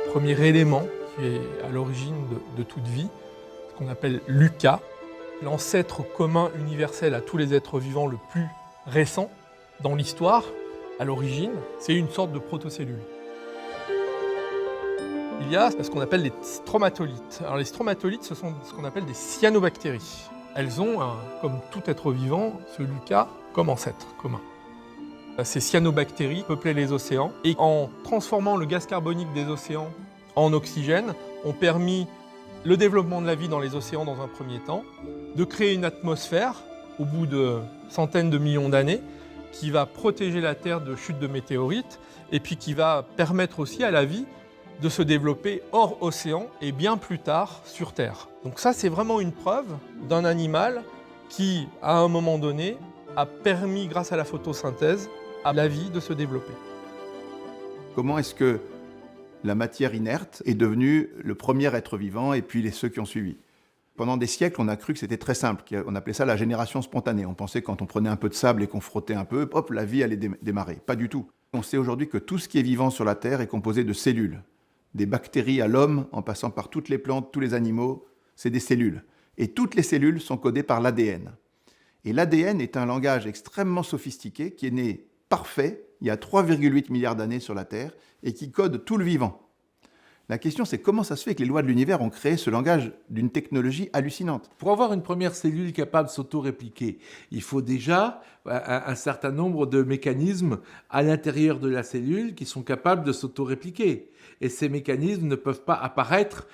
premier élément qui est à l'origine de toute vie, ce qu'on appelle l'UCA, l'ancêtre commun universel à tous les êtres vivants le plus récent dans l'histoire. À l'origine, c'est une sorte de protocellule. Il y a ce qu'on appelle les stromatolites. Alors les stromatolites, ce sont ce qu'on appelle des cyanobactéries. Elles ont, comme tout être vivant, ce LUCA comme ancêtre commun. Ces cyanobactéries peuplaient les océans et en transformant le gaz carbonique des océans en oxygène, ont permis le développement de la vie dans les océans dans un premier temps, de créer une atmosphère au bout de centaines de millions d'années qui va protéger la Terre de chutes de météorites et puis qui va permettre aussi à la vie de se développer hors océan et bien plus tard sur Terre. Donc ça, c'est vraiment une preuve d'un animal qui, à un moment donné, a permis, grâce à la photosynthèse, à la vie de se développer. Comment est-ce que la matière inerte est devenue le premier être vivant et puis ceux qui ont suivi? Pendant des siècles, on a cru que c'était très simple. On appelait ça la génération spontanée. On pensait que quand on prenait un peu de sable et qu'on frottait un peu, hop, la vie allait démarrer. Pas du tout. On sait aujourd'hui que tout ce qui est vivant sur la Terre est composé de cellules. Des bactéries à l'homme, en passant par toutes les plantes, tous les animaux, c'est des cellules. Et toutes les cellules sont codées par l'ADN. Et l'ADN est un langage extrêmement sophistiqué qui est né parfait il y a 3,8 milliards d'années sur la Terre et qui code tout le vivant. La question, c'est comment ça se fait que les lois de l'univers ont créé ce langage d'une technologie hallucinante. Pour avoir une première cellule capable de s'auto-répliquer, il faut déjà un certain nombre de mécanismes à l'intérieur de la cellule qui sont capables de s'auto-répliquer. Et ces mécanismes ne peuvent pas apparaître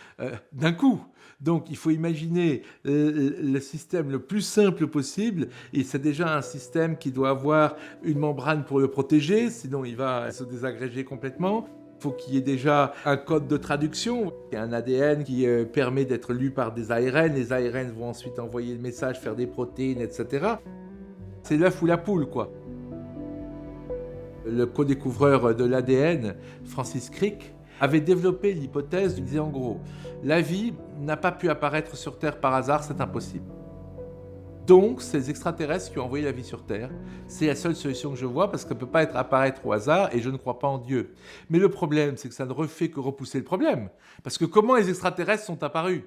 d'un coup. Donc il faut imaginer le système le plus simple possible, et c'est déjà un système qui doit avoir une membrane pour le protéger, sinon il va se désagréger complètement. Il faut qu'il y ait déjà un code de traduction. Il y a un ADN qui permet d'être lu par des ARN. Les ARN vont ensuite envoyer le message, faire des protéines, etc. C'est l'œuf ou la poule, quoi. Le co-découvreur de l'ADN, Francis Crick, avait développé l'hypothèse, il disait en gros, la vie n'a pas pu apparaître sur Terre par hasard, c'est impossible. Donc, ces extraterrestres qui ont envoyé la vie sur Terre, c'est la seule solution que je vois parce qu'elle ne peut pas apparaître au hasard et je ne crois pas en Dieu. Mais le problème, c'est que ça ne refait que repousser le problème. Parce que comment les extraterrestres sont apparus ?